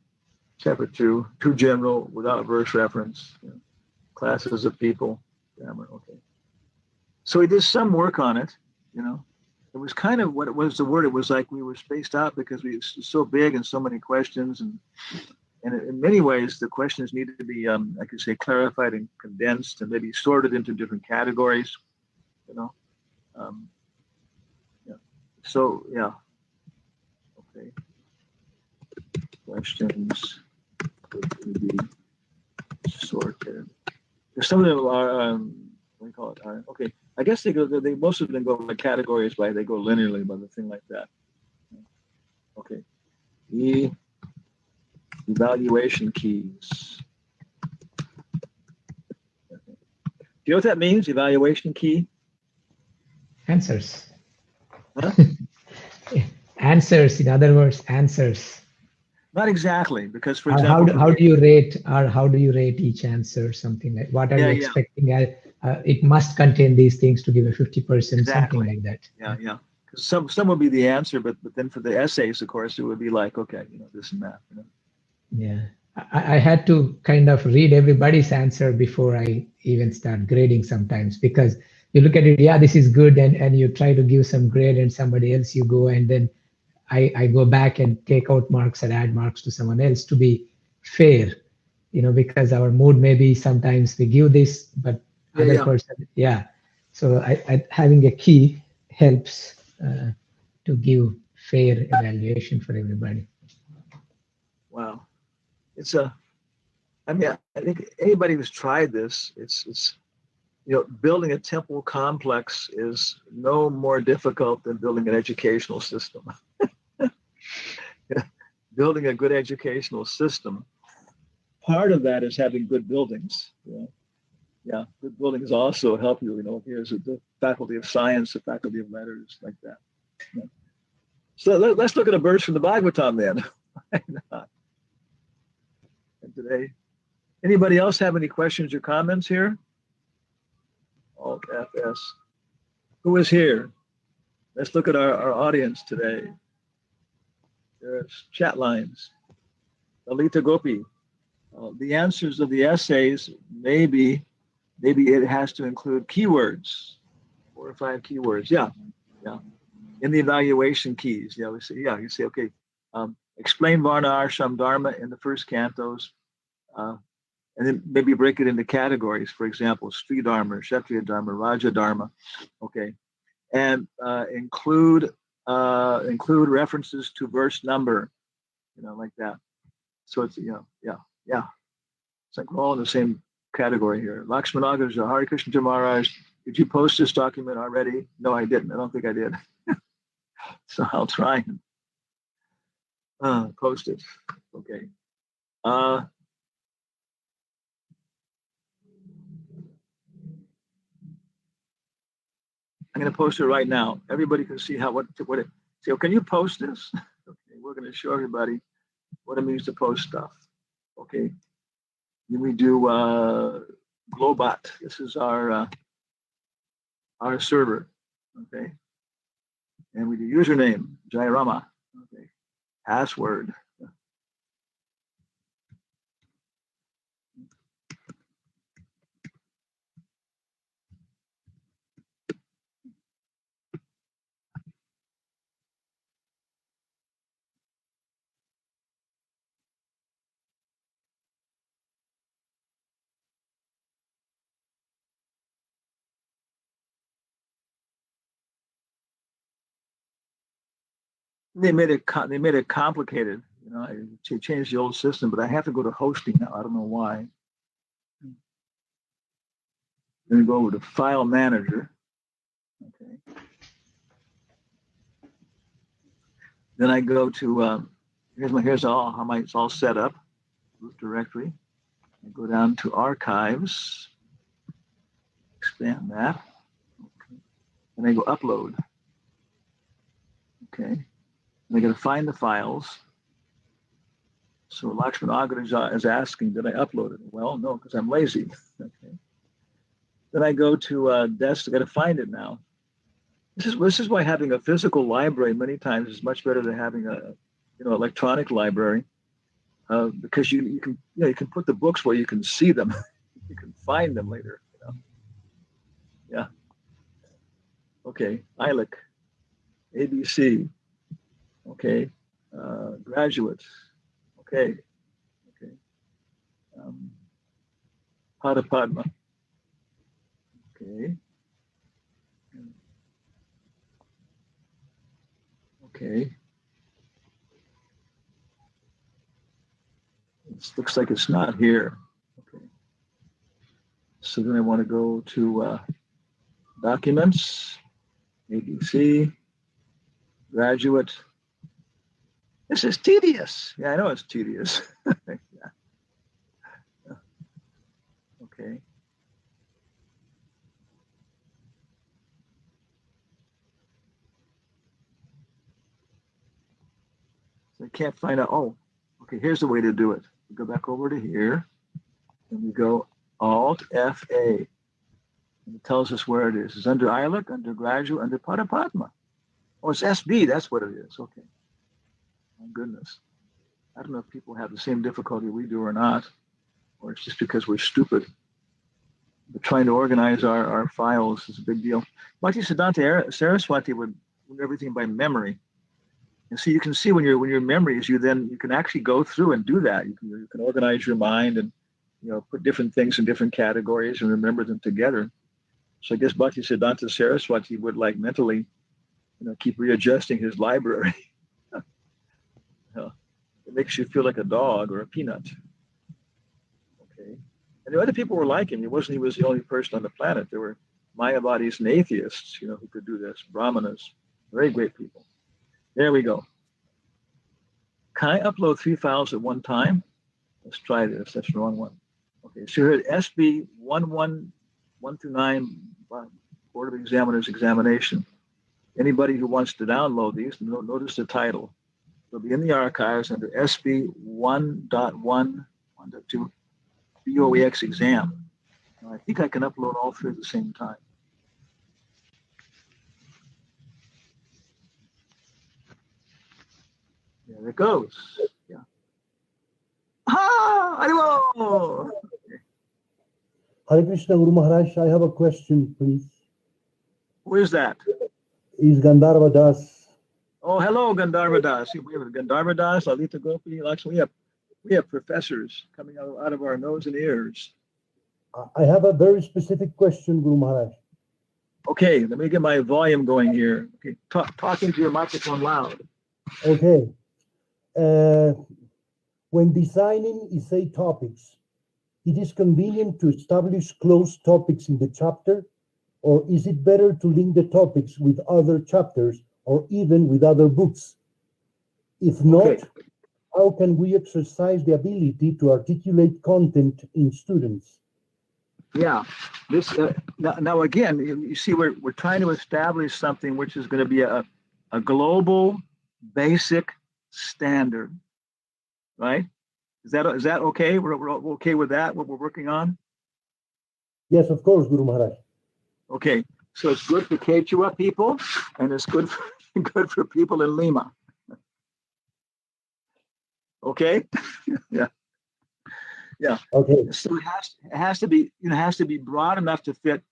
Chapter 2, too general, without verse reference. Classes of people, grammar. Okay. So we did some work on it. It was kind of what it was. The word. It was like we were spaced out because we were so big and so many questions, and in many ways the questions needed to be, I could say, clarified and condensed, and maybe sorted into different categories. Yeah. So yeah. Okay. Questions could be sorted. Some of them are, what do you call it? Okay. I guess they most of them go by categories, they go linearly by the thing like that. Okay. Evaluation keys. Do you know what that means? Evaluation key? Answers. Huh? Answers. In other words, answers. Not exactly, because for example, how do you rate each answer? Something like, what are you expecting? It must contain these things to give a 50%, exactly. Something like that. Yeah. Because some would be the answer, but then for the essays, of course, it would be like, okay, this and that. Yeah, I had to kind of read everybody's answer before I even start grading sometimes, because you look at it, this is good, and you try to give some grade, and somebody else you go, and then I go back and take out marks and add marks to someone else to be fair, because our mood maybe sometimes we give this, but other person, So having a key helps to give fair evaluation for everybody. Wow. I think anybody who's tried this, it's building a temple complex is no more difficult than building an educational system. Building a good educational system, part of that is having good buildings. Good buildings also help you. Here's the faculty of science, the faculty of letters, like that. So let's look at a verse from the Bhagavatam then. Why not? And today, anybody else have any questions or comments here? Alt FS. Who is here? Let's look at our audience today. There's chat lines. Lalita Gopi. The answers of the essays, maybe it has to include keywords, 4 or 5 keywords. Yeah. In the evaluation keys, you say, okay, explain Varna Ashram Dharma in the first cantos, and then maybe break it into categories. For example, Sri Dharma, Kshatriya Dharma, Raja Dharma. Okay, and include references to verse number, like that. So it's yeah. It's like we're all in the same category here. Lakshmanaga, Hare Krishna Maharaj, did you post this document already? No, I didn't. I don't think I did. So I'll try and post it. Okay. I'm going to post it right now. Everybody can see what it. So can you post this? Okay, we're going to show everybody what it means to post stuff. Okay. Then we do Globot. This is our server. Okay. And we do username, Jairama. Okay. Password. They made it complicated, to change the old system, but I have to go to hosting now. I don't know why. Then we go over to File Manager. Okay. Then I go to here's how it's all set up. Root directory. I go down to Archives. Expand that. Okay. And I go Upload. Okay. And I got to find the files. So Lakshman Agraj is asking, did I upload it? Well, no, because I'm lazy. Okay. Then I go to desk. I got to find it now. This is why having a physical library many times is much better than having a electronic library, because you can put the books where you can see them, you can find them later. Yeah. Okay. ILIC, ABC. Okay. Graduate. Okay. Padma. Okay. Okay. It looks like it's not here. Okay. So then I want to go to Documents, ABC, Graduate. This is tedious. Yeah, I know it's tedious. Yeah. Okay. So I can't find out. Oh, okay, here's the way to do it. We go back over to here, and we go Alt FA. And it tells us where it is. It's under ILIC, under Graduate, under Padma. Oh, it's SB. That's what it is. Okay. My goodness. I don't know if people have the same difficulty we do or not, or it's just because we're stupid. But trying to organize our files is a big deal. Bhaktisiddhanta Saraswati would do everything by memory. And so you can see when your memory is, you can actually go through and do that. You can organize your mind and put different things in different categories and remember them together. So I guess Bhaktisiddhanta Saraswati would mentally, keep readjusting his library. It makes you feel like a dog or a peanut. Okay. And the other people were like him. He was the only person on the planet. There were Mayavadis and atheists, who could do this. Brahmanas, very great people. There we go. Can I upload 3 files at one time? Let's try this. That's the wrong one. Okay, so here at SB 111-129 Board of Examiners examination. Anybody who wants to download these, notice the title. They'll be in the archives under SB 1.1.2 BOEX exam. Now, I think I can upload all 3 at the same time. There it goes. Yeah. Ah, Haribo! Hare Krishna, Guru Maharaj, I have a question, please. Who is that? Is Gandharva Das? Oh, hello, Gandharva Das. We have Gandharva Das, Lalita Gopi, Lakshmi. We have professors coming out of our nose and ears. I have a very specific question, Guru Maharaj. Okay, let me get my volume going here. Okay, talking to your microphone loud. Okay. When designing essay topics, it is convenient to establish closed topics in the chapter, or is it better to link the topics with other chapters or even with other books? If not, Okay. how can we exercise the ability to articulate content in students? Yeah, this now again, you see, we're trying to establish something which is going to be a global, basic standard, right? Is that okay? We're okay with that? What we're working on? Yes, of course, Guru Maharaj. Okay, so it's good for Quechua people, and it's good for people in Lima. Okay, yeah. Okay. So it has to be broad enough to fit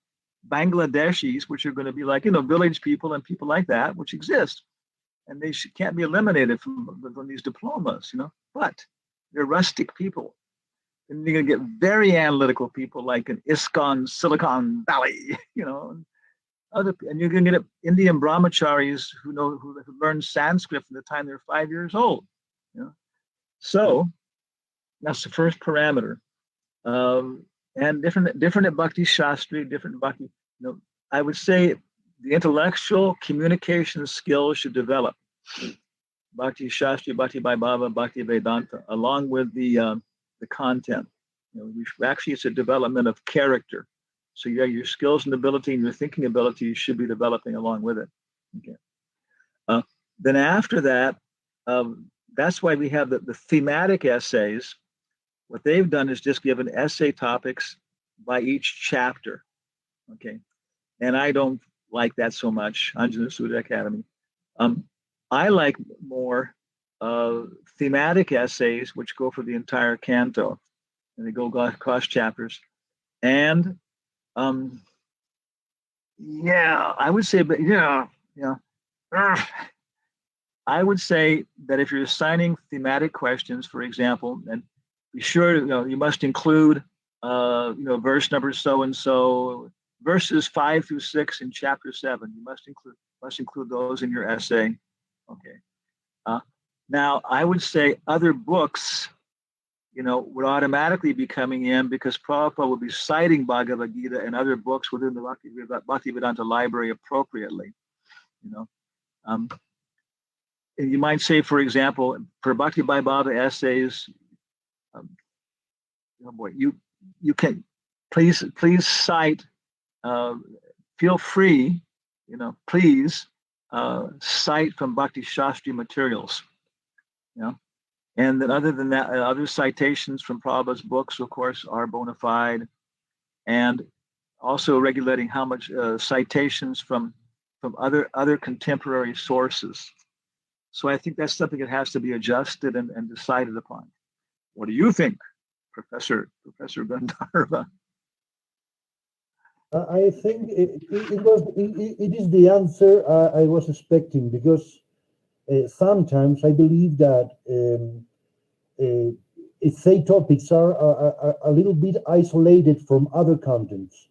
Bangladeshis, which are going to be like village people and people like that, which exist, and they can't be eliminated from these diplomas, But they're rustic people, and you're going to get very analytical people like in ISKCON, Silicon Valley, and you're going to get Indian brahmacharis who learn Sanskrit from the time they're 5 years old, So that's the first parameter. And different at Bhakti Shastri, different Bhakti. I would say the intellectual communication skills should develop. Bhakti Shastri, Bhakti Vaibhava, Bhakti Vedanta, along with the content. Actually, it's a development of character. So your skills and ability and your thinking ability should be developing along with it. Okay. Then after that, that's why we have the thematic essays. What they've done is just given essay topics by each chapter, okay? And I don't like that so much, Anjana Sudha Academy. I like more thematic essays, which go for the entire canto, and they go across chapters. And I would say, but I would say that if you're assigning thematic questions, for example, and be sure you must include verse number so and so, verses 5 through 6 in chapter 7. You must include those in your essay. Okay. Now I would say other books, would automatically be coming in because Prabhupada would be citing Bhagavad Gita and other books within the Bhaktivedanta library appropriately. And you might say, for example, for Bhakti Vaibhava essays, you can please cite. Feel free, please cite from Bhakti Shastri materials. And then other than that, other citations from Prabhupada's books, of course, are bona fide, and also regulating how much citations from other contemporary sources. So I think that's something that has to be adjusted and decided upon. What do you think, Professor Gandharva? I think it is the answer I was expecting, because sometimes I believe that essay topics are a little bit isolated from other contents.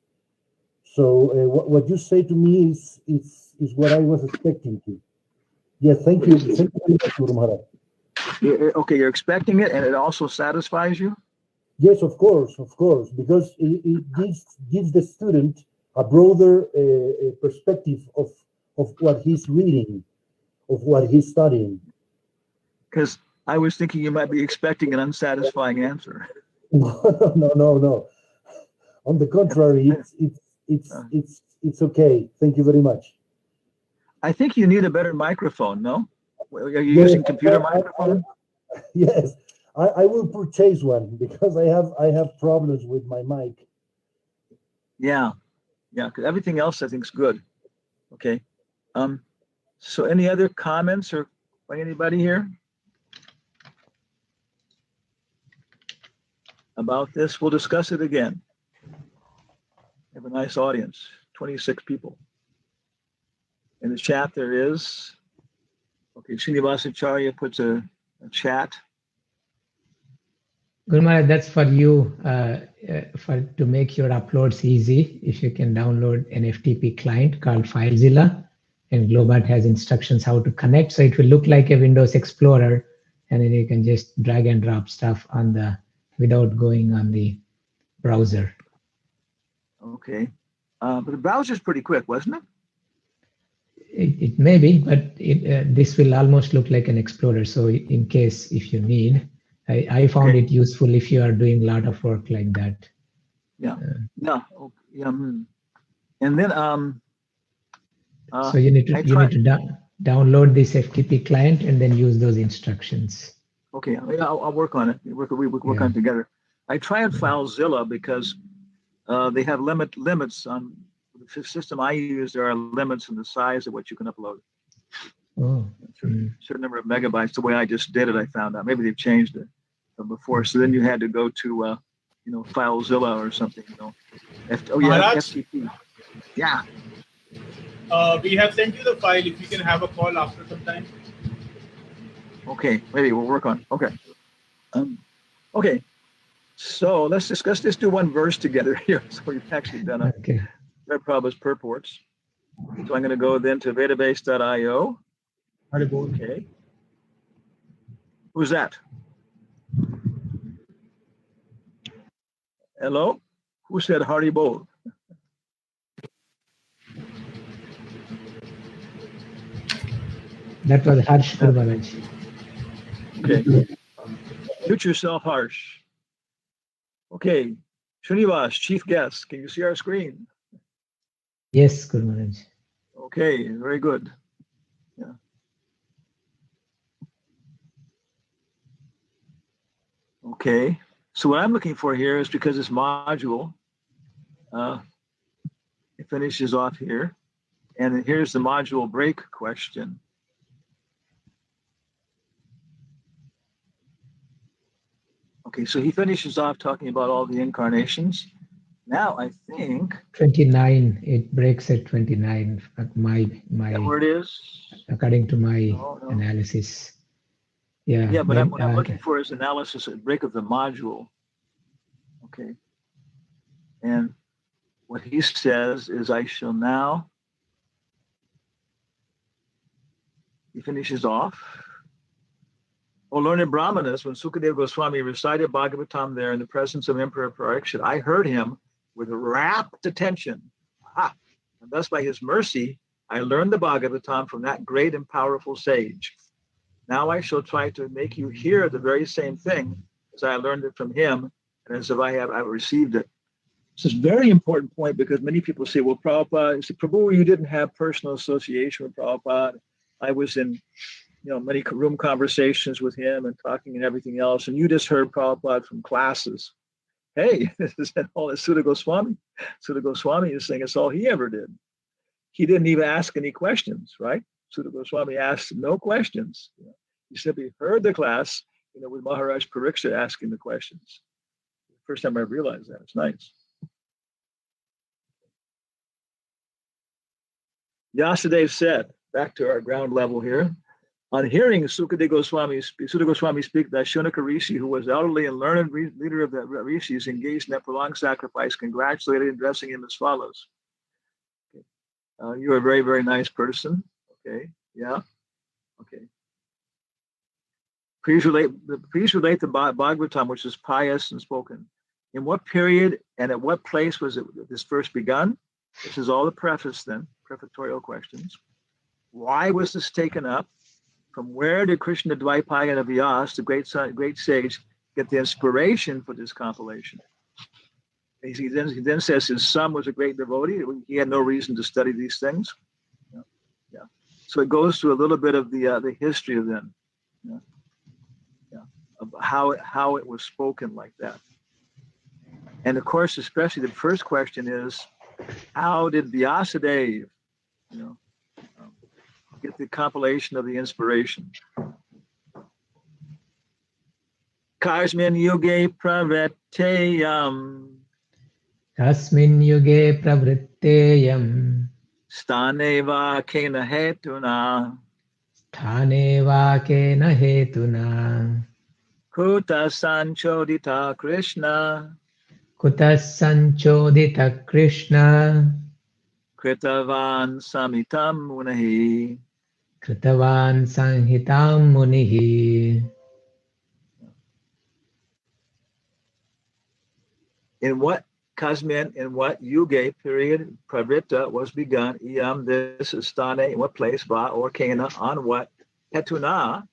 So what you say to me is what I was expecting to. Yes, thank you. Thank you very much, Guru Maharaj. Okay, you're expecting it, and it also satisfies you? Yes, of course, because it gives the student a broader perspective of what he's reading, of what he's studying. Because I was thinking you might be expecting an unsatisfying answer. No. On the contrary, it's okay. Thank you very much. I think you need a better microphone. No, are you using computer microphone? Yes, I will purchase one because I have problems with my mic. Yeah, because everything else I think is good. Okay. So any other comments or by anybody here? about this. We'll discuss it again. We have a nice audience, 26 people. And the chat there is, okay, Srinivasacharya puts a chat. Guru Maharaj, that's for you, to make your uploads easy. If you can download an FTP client called FileZilla, and Globot has instructions how to connect. So it will look like a Windows Explorer, and then you can just drag and drop stuff on the without going on the browser. Okay. But the browser's pretty quick, wasn't it? It may be, but this will almost look like an Explorer. So in case if you need, I found it useful if you are doing a lot of work like that. Yeah. Yeah. Okay. Yeah. And then so you need to download this FTP client and then use those instructions. Okay, I'll work on it. We work on it together. I tried FileZilla because they have limits on the system I use. There are limits in the size of what you can upload. Oh, certain number of megabytes. The way I just did it, I found out. Maybe they've changed it from before. So then you had to go to FileZilla or something. FTP. Yeah. We have sent you the file. If you can have a call after some time. Okay, maybe we'll work on it. Okay. Okay. So let's discuss this. Do one verse together here. So we've actually done it. Okay. Red Prabhupada's purports. So I'm going to go then to database.io. Okay. Who's that? Hello? Who said Hardy Bol? That was Harsh Maharaj. Okay. Mute yourself, Harsh. Okay. Srinivas, chief guest. Can you see our screen? Yes, Guru Maharaj. Okay, very good. Yeah. Okay. So what I'm looking for here is because this module, it finishes off here. And here's the module break question. Okay, so he finishes off talking about all the incarnations. Now I think 29. It breaks at 29. At my where it is. According to my analysis. Yeah. Yeah, but what I'm looking for is analysis at break of the module. Okay. And what he says is, I shall now. He finishes off. O learned Brahmanas, when Sukadeva Goswami recited Bhagavatam there in the presence of Emperor Parikshit, I heard him with rapt attention. Aha. And thus by his mercy, I learned the Bhagavatam from that great and powerful sage. Now I shall try to make you hear the very same thing as I learned it from him, and as if I've received it. This is a very important point because many people say, well, Prabhupada, Prabhu, you didn't have personal association with Prabhupada. I was in many room conversations with him and talking and everything else. And you just heard Prabhupada from classes. Hey, this is all that Sudha Goswami. Sudha Goswami is saying it's all he ever did. He didn't even ask any questions, right? Sudha Goswami asked no questions. He simply heard the class, with Maharaj Parikshit asking the questions. First time I realized that. It's nice. Yasadeva said, back to our ground level here, on hearing Sukadeva Goswami speak, that Shunaka Rishi, who was elderly and learned leader of the Rishis, engaged in that prolonged sacrifice, congratulated and addressing him as follows. Okay. You're a very, very nice person. Okay. Yeah. Okay. Please relate the Bhagavatam, which is pious and spoken. In what period and at what place was this first begun? This is all the preface then, prefatory questions. Why was this taken up? From where did Krishna Dvaipayana Vyas, the great sage, get the inspiration for this compilation? He then says his son was a great devotee. He had no reason to study these things. Yeah. So it goes through a little bit of the history of them. Of how it was spoken like that. And of course, especially the first question is, how did Vyasadeva, get the compilation of the inspiration? Kasmin yuge praveteyam. Kasmin yuge pravritteyam. Staneva kena hetuna. Sthaneva kena hetuna. Kuta sanchodita Krishna. Kutas sanchodita Krishna. Kritavan samitam munahi. Kritavan sanhitam munihi. In what Kasmin, in what yuge period pravritta was begun, iyam, this is stane, in what place, va, or kena, on what, hetuna,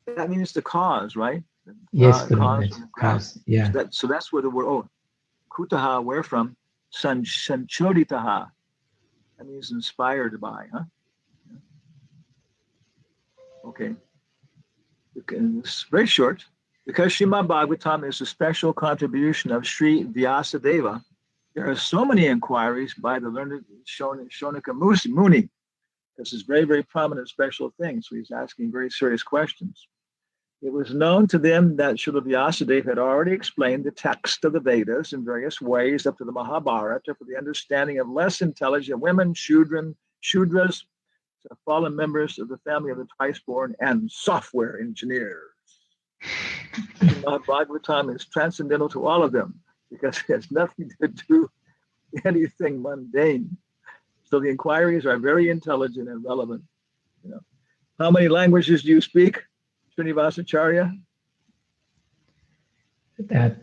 that means the cause, right? Yes, Guru Cause Maharaj. from the ground. Cause, yeah. So that's where the word, kutaha, where from? Sanchoditaha. That means inspired by, huh? Okay. It's very short. Because Srimad Bhagavatam is a special contribution of Sri Vyasadeva, there are so many inquiries by the learned Shaunika Muni. This is very, very prominent special thing. So he's asking very serious questions. It was known to them that Srila Vyasadeva had already explained the text of the Vedas in various ways up to the Mahabharata for the understanding of less intelligent women, Shudras, fallen members of the family of the twice-born, and software engineers. Srimad Bhagavatam is transcendental to all of them because it has nothing to do with anything mundane. So the inquiries are very intelligent and relevant. You know, how many languages do you speak, Srinivasacharya?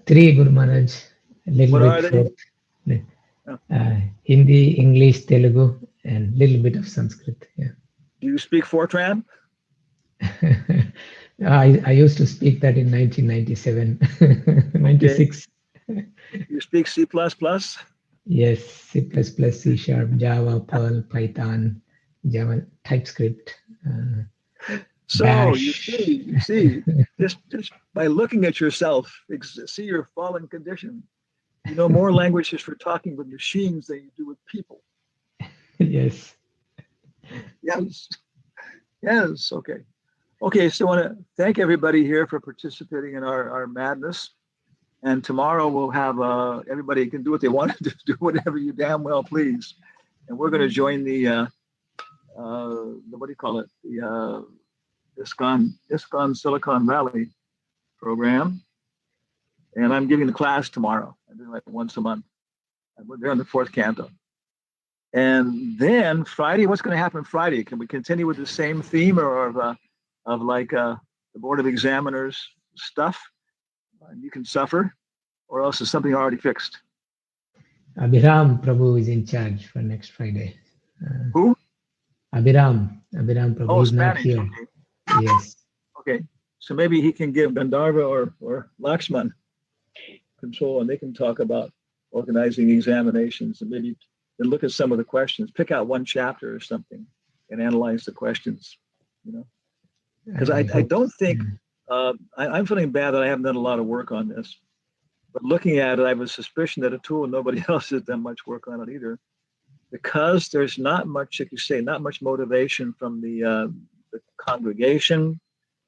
Three, Guru Maharaj. A little What bit are they? Hindi, English, Telugu, and little bit of Sanskrit. Yeah. Do you speak Fortran? I used to speak that in 1997, 96. You speak C++? Yes, C++, C#, Java, Perl, Python, Java, TypeScript. So Bash. you see, just by looking at yourself, see your fallen condition. You know more languages for talking with machines than you do with people. Yes. Yes. Okay. So I want to thank everybody here for participating in our madness. And tomorrow we'll have everybody can do what they want to do, whatever you damn well please. And we're going to join the what do you call it? The ISKCON Silicon Valley program. And I'm giving the class tomorrow. I do like once a month. We're there on the fourth canto. And then Friday, what's going to happen Friday? Can we continue with the same theme or of like the Board of Examiners stuff? You can suffer, or else is something already fixed? Abhiram Prabhu is in charge for next Friday. Who? Abhiram Prabhu is not Spanish. here. Okay. Yes. Okay. So maybe he can give Gandharva or Lakshman control, and they can talk about organizing examinations and maybe then look at some of the questions, pick out one chapter or something and analyze the questions, you know, because I don't think I'm feeling bad that I haven't done a lot of work on this, but looking at it, I have a suspicion that Atul and nobody else has done much work on it either, because there's not much, like you say, not much motivation from the congregation,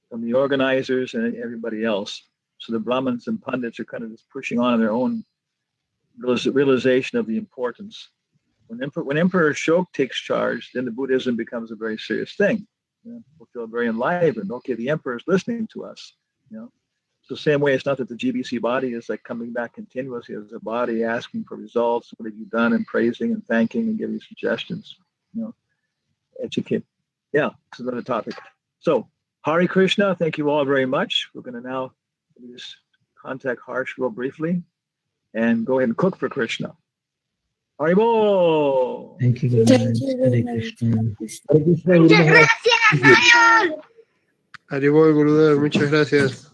from the organizers and everybody else. So the Brahmins and Pandits are kind of just pushing on their own realization of the importance. When Emperor Ashoka takes charge, then the Buddhism becomes a very serious thing. You know, we'll feel very enlivened. Okay, the emperor is listening to us. You know, so the same way, it's not that the GBC body is like coming back continuously as a body, asking for results. What have you done? And praising and thanking and giving suggestions. You know, educate. Yeah, it's another topic. So Hare Krishna. Thank you all very much. We're going to now just contact Harsh real briefly and go ahead and cook for Krishna. Haribol. Thank you, Guru Maharaj. Hare Krishna. Hare Krishna, Guru Maharaj. Haribol, Gurudev, muchas gracias.